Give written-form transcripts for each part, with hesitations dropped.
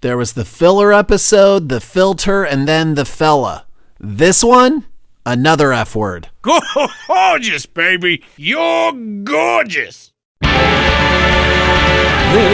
There was the filler episode, the filter, and then the fella. This one, another F word. Gorgeous, baby. You're gorgeous. This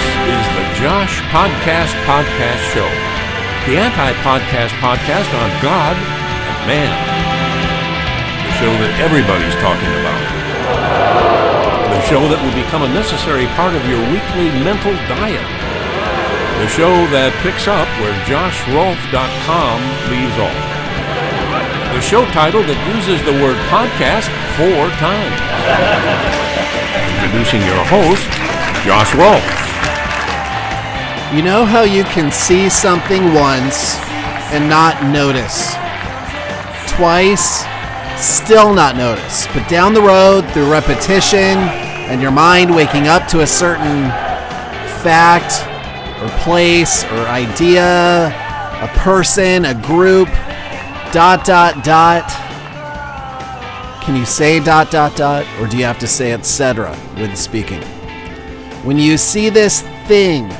is the Josh Podcast Show. The anti-podcast podcast on God and man. The show that everybody's talking about. The show that will become a necessary part of your weekly mental diet. The show that picks up where JoshRolfe.com leaves off. The show title that uses the word podcast 4 times. Introducing your host, Josh Rolfe. You know how you can see something once and not notice? Twice, still not notice. But down the road, through repetition and your mind waking up to a certain fact or place or idea, a person, a group, ... Can you say ... or do you have to say etc. when speaking? When you see this thing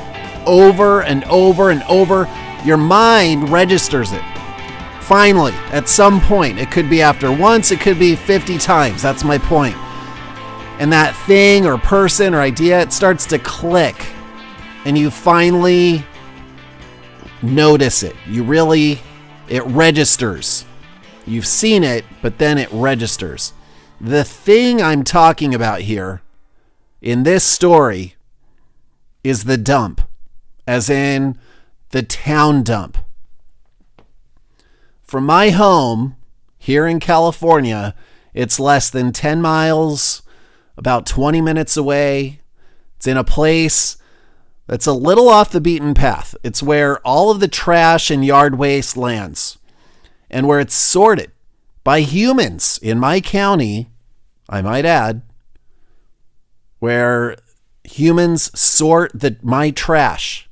over and over and over, your mind registers it. Finally, at some point, it could be after once, it could be 50 times. That's my point. And that thing or person or idea, it starts to click. And you finally notice it. It registers. You've seen it, but then it registers. The thing I'm talking about here in this story is the dump, as in the town dump. From my home here in California, it's less than 10 miles, about 20 minutes away. It's in a place that's a little off the beaten path. It's where all of the trash and yard waste lands, and where it's sorted by humans in my county, I might add, where humans sort my trash.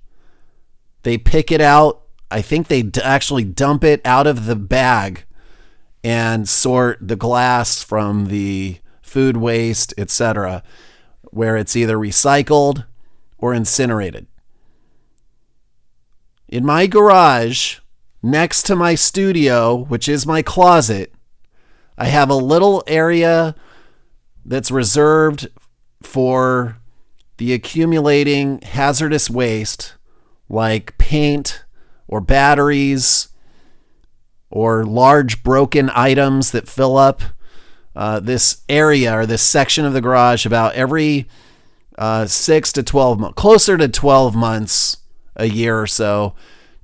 They pick it out. I think they actually dump it out of the bag and sort the glass from the food waste, etc., where it's either recycled or incinerated. In my garage, next to my studio, which is my closet, I have a little area that's reserved for the accumulating hazardous waste like paint or batteries or large broken items that fill up this area or this section of the garage about every 6 to 12 months, closer to 12 months a year or so,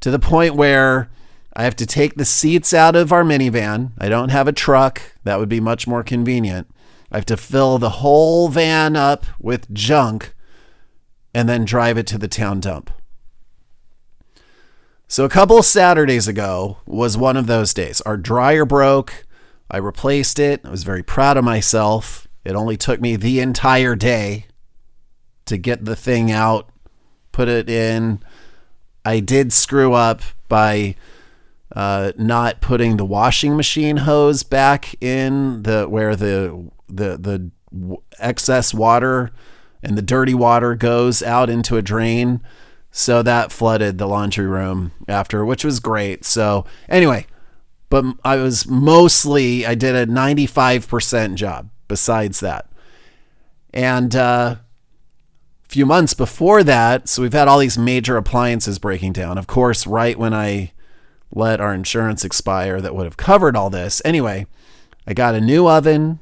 to the point where I have to take the seats out of our minivan. I don't have a truck. That would be much more convenient. I have to fill the whole van up with junk and then drive it to the town dump. So a couple of Saturdays ago was one of those days. Our dryer broke. I replaced it. I was very proud of myself. It only took me the entire day to get the thing out, put it in. I did screw up by not putting the washing machine hose back in where the excess water and the dirty water goes out into a drain. So that flooded the laundry room after, which was great. So anyway, but I did a 95% job besides that. And a few months before that, so we've had all these major appliances breaking down. Of course, right when I let our insurance expire that would have covered all this. Anyway, I got a new oven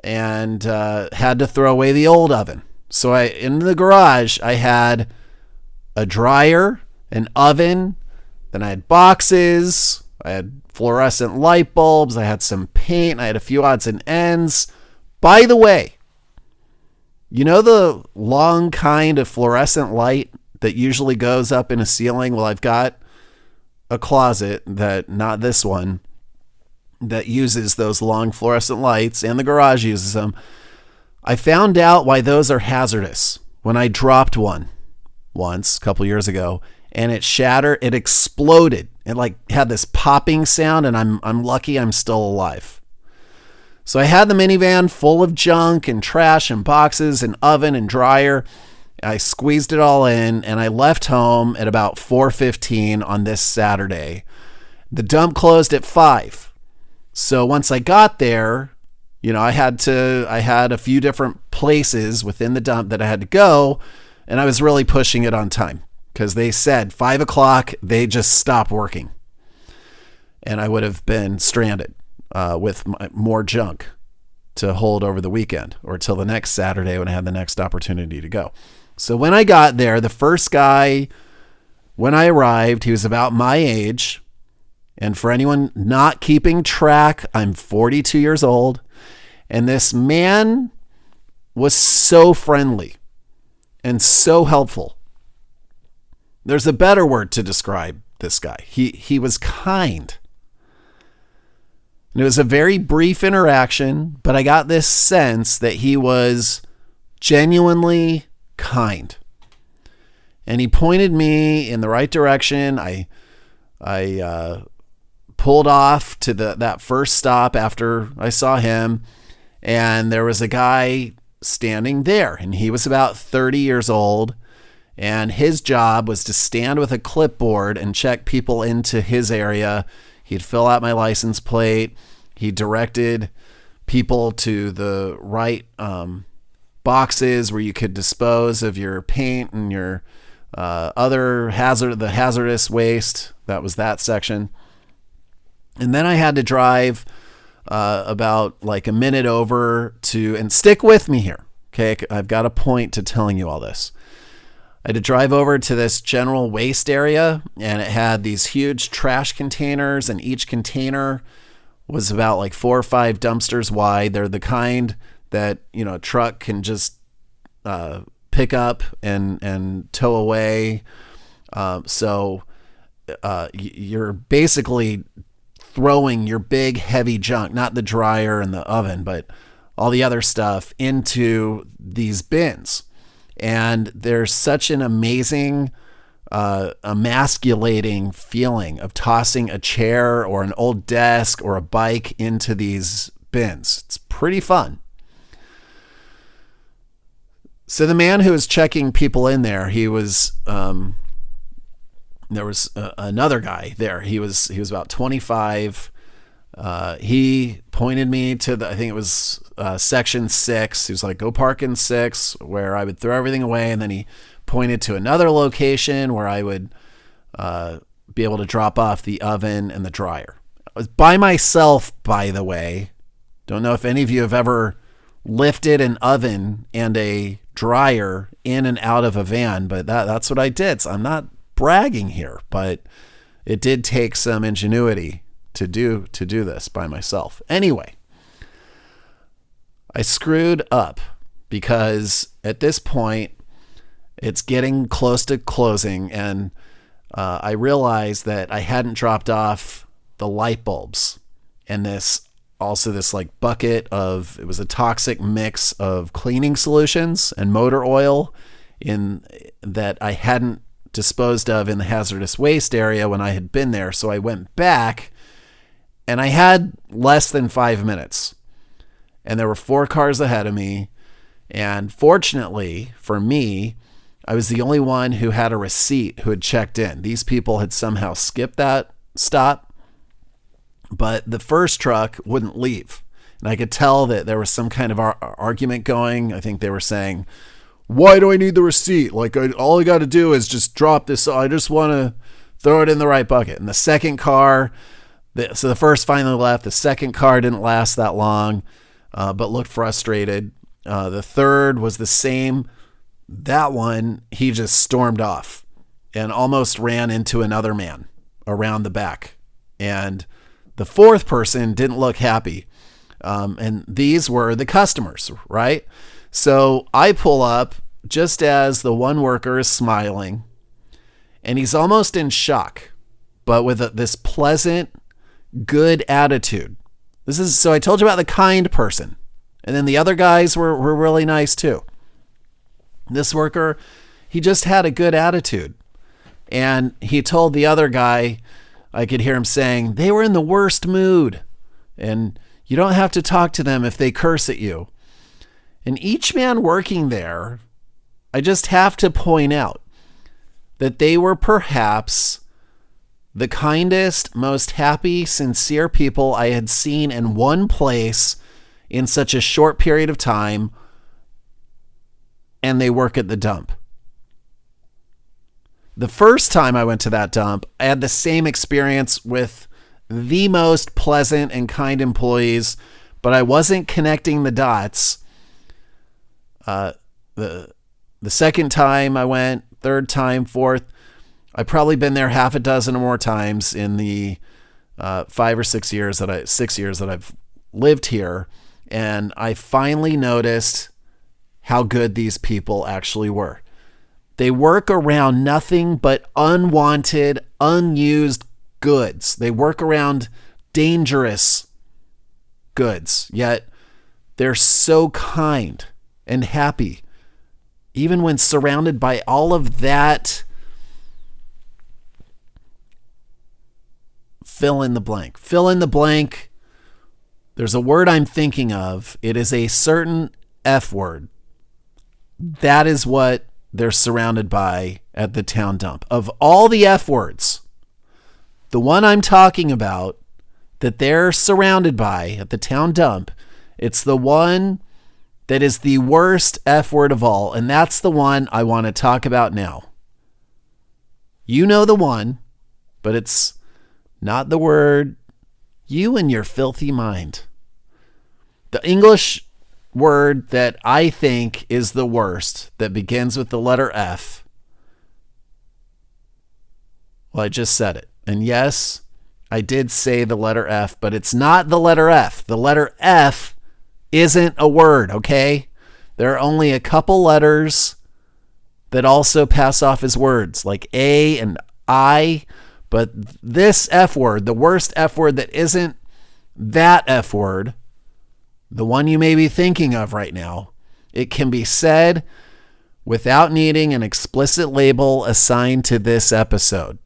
and had to throw away the old oven. So in the garage, I had a dryer, an oven, then I had boxes, I had fluorescent light bulbs, I had some paint, I had a few odds and ends. By the way, you know the long kind of fluorescent light that usually goes up in a ceiling? Well, I've got a closet not this one, that uses those long fluorescent lights, and the garage uses them. I found out why those are hazardous when I dropped one once a couple years ago, and it shattered. It exploded. It had this popping sound, and I'm lucky I'm still alive. So I had the minivan full of junk and trash and boxes and oven and dryer, I squeezed it all in, and I left home at about 4:15 on this Saturday. The dump closed at 5. So once I got there, I had a few different places within the dump that I had to go, and I was really pushing it on time because they said 5 o'clock, they just stopped working. And I would have been stranded with more junk to hold over the weekend or till the next Saturday when I had the next opportunity to go. So when I got there, the first guy, when I arrived, he was about my age. And for anyone not keeping track, I'm 42 years old. And this man was so friendly and so helpful. There's a better word to describe this guy. He was kind. And it was a very brief interaction, but I got this sense that he was genuinely kind. And he pointed me in the right direction. I pulled off to that first stop after I saw him, and there was a guy standing there, and he was about 30 years old, and his job was to stand with a clipboard and check people into his area. He'd fill out my license plate. He directed people to the right boxes where you could dispose of your paint and your other hazardous waste. That was that section. And then I had to drive about like a minute over and stick with me here. Okay. I've got a point to telling you all this. I had to drive over to this general waste area, and it had these huge trash containers, and each container was about like 4 or 5 dumpsters wide. They're the kind that, a truck can just pick up and tow away. So you're basically throwing your big heavy junk, not the dryer and the oven, but all the other stuff into these bins. And there's such an amazing emasculating feeling of tossing a chair or an old desk or a bike into these bins. It's pretty fun. So the man who was checking people in there, he was there was another guy there. He was about 25. He pointed me to I think it was section 6. He was like, go park in 6, where I would throw everything away. And then he pointed to another location where I would be able to drop off the oven and the dryer. I was by myself, by the way. Don't know if any of you have ever lifted an oven and a dryer in and out of a van, but that's what I did. So I'm not bragging here, but it did take some ingenuity to do this by myself. Anyway, I screwed up because at this point it's getting close to closing, and I realized that I hadn't dropped off the light bulbs and this like bucket of, it was a toxic mix of cleaning solutions and motor oil in that I hadn't disposed of in the hazardous waste area when I had been there. So I went back, and I had less than 5 minutes, and there were 4 cars ahead of me. And fortunately for me, I was the only one who had a receipt who had checked in. These people had somehow skipped that stop, but the first truck wouldn't leave. And I could tell that there was some kind of argument going. I think they were saying, why do I need the receipt? Like, all I got to do is just drop this. I just want to throw it in the right bucket. And the second car, so the first finally left. The second car didn't last that long, but looked frustrated. The third was the same. That one, he just stormed off and almost ran into another man around the back. And the fourth person didn't look happy. And these were the customers, right? So I pull up just as the one worker is smiling, and he's almost in shock, but with this pleasant, good attitude. So I told you about the kind person. And then the other guys were really nice too. This worker, he just had a good attitude. And he told the other guy, I could hear him saying, they were in the worst mood, and you don't have to talk to them if they curse at you. And each man working there, I just have to point out that they were perhaps the kindest, most happy, sincere people I had seen in one place in such a short period of time, and they work at the dump. The first time I went to that dump, I had the same experience with the most pleasant and kind employees, but I wasn't connecting the dots. The second time I went, third time, fourth, I've probably been there half a dozen or more times in the 6 years that I've lived here, and I finally noticed how good these people actually were. They work around nothing but unwanted, unused goods. They work around dangerous goods, yet they're so kind and happy, even when surrounded by all of that. Fill in the blank. Fill in the blank. There's a word I'm thinking of. It is a certain F word. That is what they're surrounded by at the town dump. Of all the F words, the one I'm talking about that they're surrounded by at the town dump, it's the one that is the worst F word of all, and that's the one I want to talk about now. You know the one, but it's not the word you and your filthy mind. The English word that I think is the worst, that begins with the letter F. Well, I just said it. And yes, I did say the letter F, but it's not the letter F. The letter F isn't a word, okay? There are only a couple letters that also pass off as words, like A and I, but this F word, the worst F word that isn't that F word, the one you may be thinking of right now, it can be said without needing an explicit label assigned to this episode.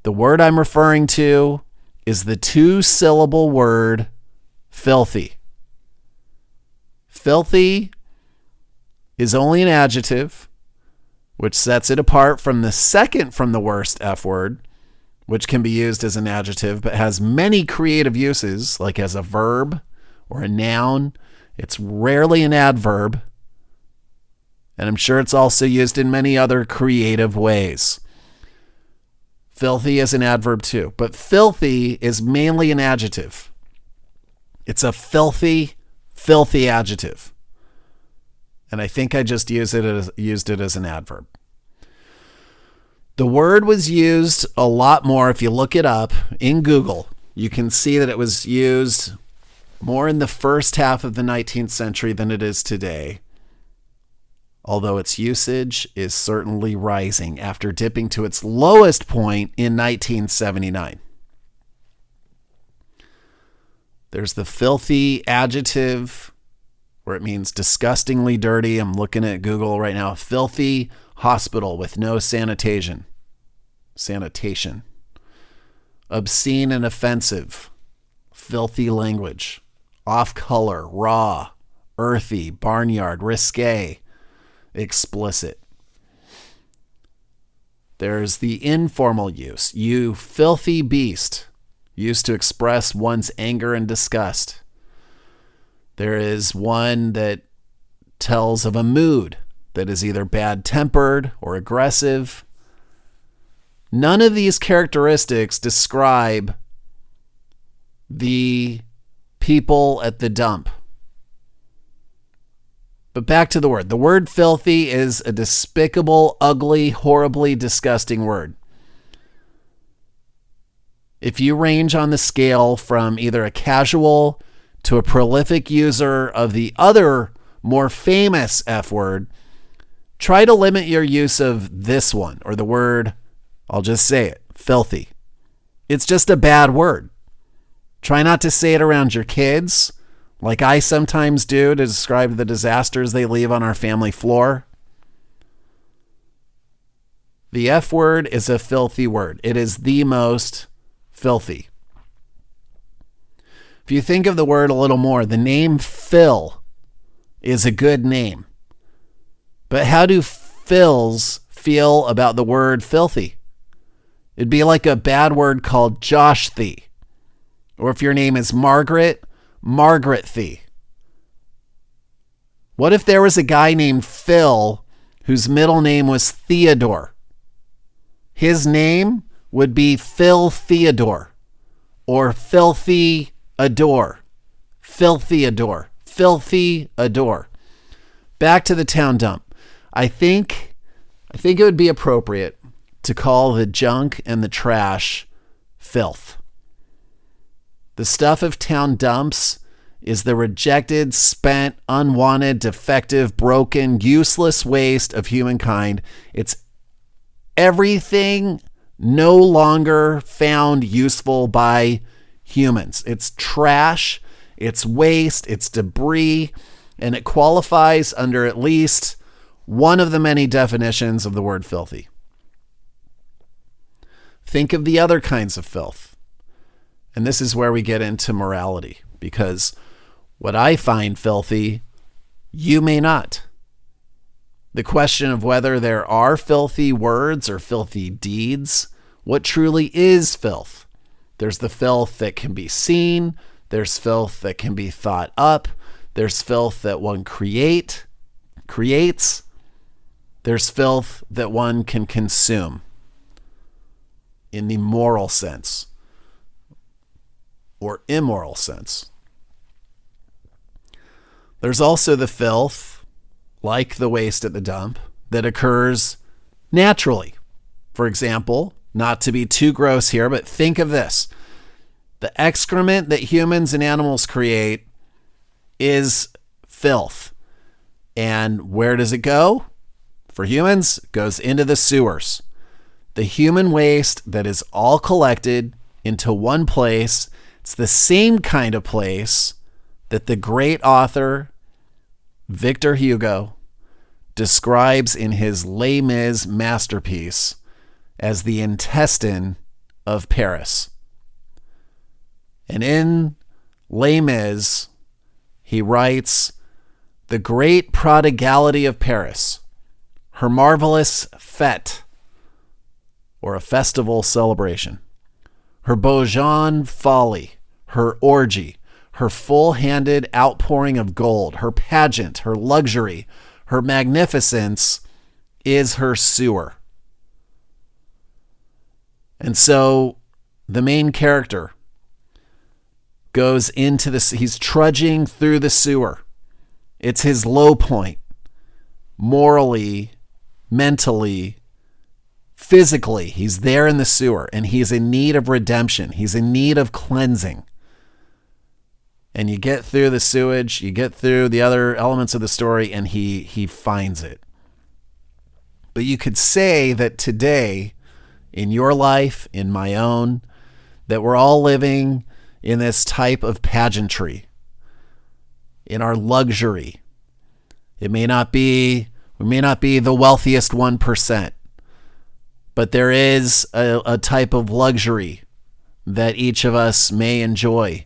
The word I'm referring to is the 2-syllable word filthy. Filthy is only an adjective, which sets it apart from the second from the worst F word, which can be used as an adjective but has many creative uses, like as a verb or a noun. It's rarely an adverb, and I'm sure it's also used in many other creative ways. Filthy is an adverb too, but filthy is mainly an adjective. It's a filthy adjective. And I think I just used it as an adverb. The word was used a lot more. If you look it up in Google, you can see that it was used more in the first half of the 19th century than it is today, although its usage is certainly rising after dipping to its lowest point in 1979. There's the filthy adjective, where it means disgustingly dirty. I'm looking at Google right now. Filthy hospital with no sanitation. Obscene and offensive. Filthy language. Off color, raw, earthy, barnyard, risque, explicit. There's the informal use. You filthy beast, used to express one's anger and disgust. There is one that tells of a mood that is either bad-tempered or aggressive. None of these characteristics describe the people at the dump. But back to the word. The word filthy is a despicable, ugly, horribly disgusting word. If you range on the scale from either a casual to a prolific user of the other more famous F word, try to limit your use of this one, or the word, I'll just say it, filthy. It's just a bad word. Try not to say it around your kids, like I sometimes do to describe the disasters they leave on our family floor. The F word is a filthy word. It is the most filthy. If you think of the word a little more, the name Phil is a good name. But how do Phils feel about the word filthy? It'd be like a bad word called Josh-thee. Or if your name is Margaret, Margaret-thee. What if there was a guy named Phil whose middle name was Theodore? His name would be Phil Theodore or Filthy Adore. Filthy Adore. Filthy Adore. Back to the town dump. I think it would be appropriate to call the junk and the trash filth. The stuff of town dumps is the rejected, spent, unwanted, defective, broken, useless waste of humankind. It's everything no longer found useful by humans. It's trash, it's waste, it's debris, and it qualifies under at least one of the many definitions of the word filthy. Think of the other kinds of filth. And this is where we get into morality, because what I find filthy, you may not. The question of whether there are filthy words or filthy deeds, what truly is filth? There's the filth that can be seen. There's filth that can be thought up. There's filth that one creates. There's filth that one can consume in the moral sense or immoral sense. There's also the filth, like the waste at the dump, that occurs naturally. For example, not to be too gross here, but think of this. The excrement that humans and animals create is filth. And where does it go? For humans, it goes into the sewers. The human waste that is all collected into one place. It's the same kind of place that the great author Victor Hugo describes in his Les Mis masterpiece as the intestine of Paris. And in Les Mis, he writes, "The great prodigality of Paris, her marvelous fête, or a festival celebration, her Beaujon folly, her orgy, her full-handed outpouring of gold, her pageant, her luxury, her magnificence is her sewer." And so the main character goes into this, he's trudging through the sewer. It's his low point, morally, mentally, physically. He's there in the sewer and he's in need of redemption. He's in need of cleansing. And you get through the sewage, you get through the other elements of the story, and he finds it. But you could say that today, in your life, in my own, that we're all living in this type of pageantry, in our luxury. We may not be the wealthiest 1%, but there is a type of luxury that each of us may enjoy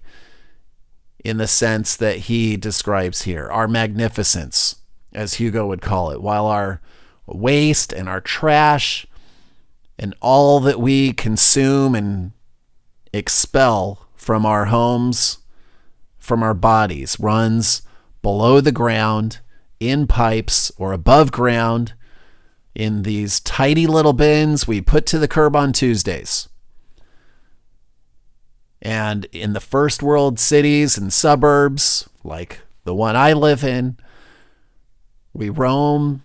in the sense that he describes here, our magnificence, as Hugo would call it, while our waste and our trash and all that we consume and expel from our homes, from our bodies, runs below the ground, in pipes, or above ground, in these tidy little bins we put to the curb on Tuesdays. And in the first world cities and suburbs, like the one I live in, we roam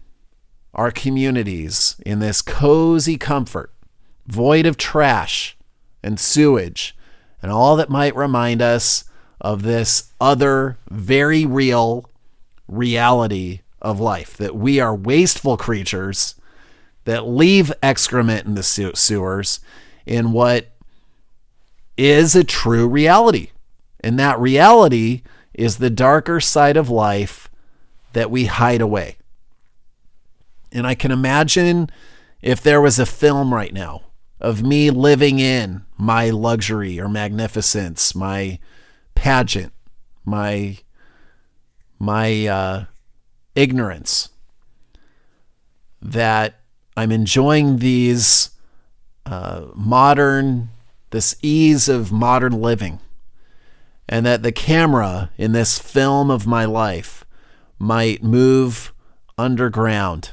our communities in this cozy comfort, void of trash and sewage and all that might remind us of this other very real reality of life, that we are wasteful creatures that leave excrement in the sewers in what is a true reality. And that reality is the darker side of life that we hide away. And I can imagine if there was a film right now of me living in my luxury or magnificence, my pageant, my ignorance, that I'm enjoying these this ease of modern living, and that the camera in this film of my life might move underground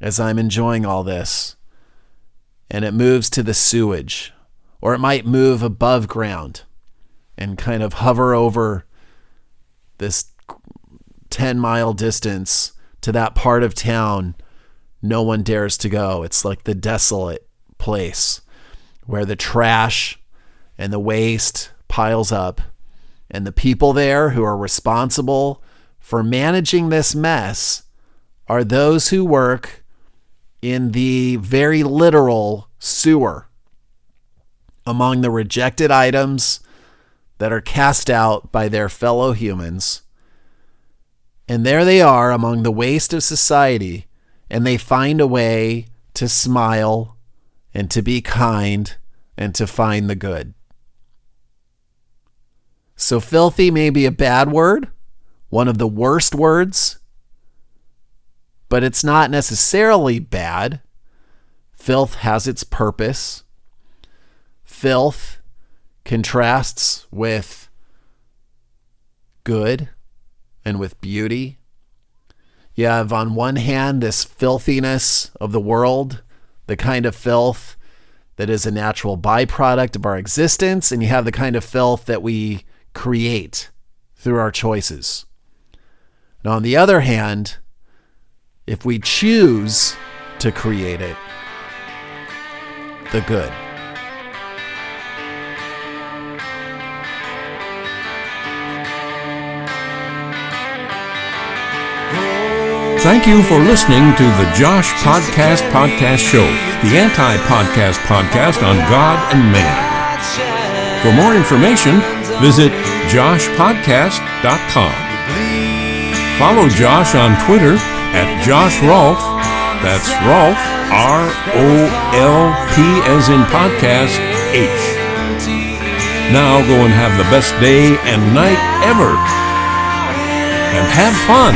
as I'm enjoying all this, and it moves to the sewage, or it might move above ground and kind of hover over this 10-mile distance to that part of town no one dares to go. It's like the desolate place where the trash and the waste piles up, and the people there who are responsible for managing this mess are those who work in the very literal sewer, among the rejected items that are cast out by their fellow humans. And there they are among the waste of society, and they find a way to smile and to be kind and to find the good. So filthy may be a bad word, one of the worst words, but it's not necessarily bad. Filth has its purpose. Filth contrasts with good and with beauty. You have on one hand this filthiness of the world, the kind of filth that is a natural byproduct of our existence, and you have the kind of filth that we create through our choices. And on the other hand, if we choose to create it, the good. Thank you for listening to the Josh Podcast Show, the anti-podcast podcast on God and man. For more information, visit joshpodcast.com. Follow Josh on Twitter at Josh Rolfe. That's Rolfe, R-O-L-P as in podcast, H. Now go and have the best day and night ever. And have fun.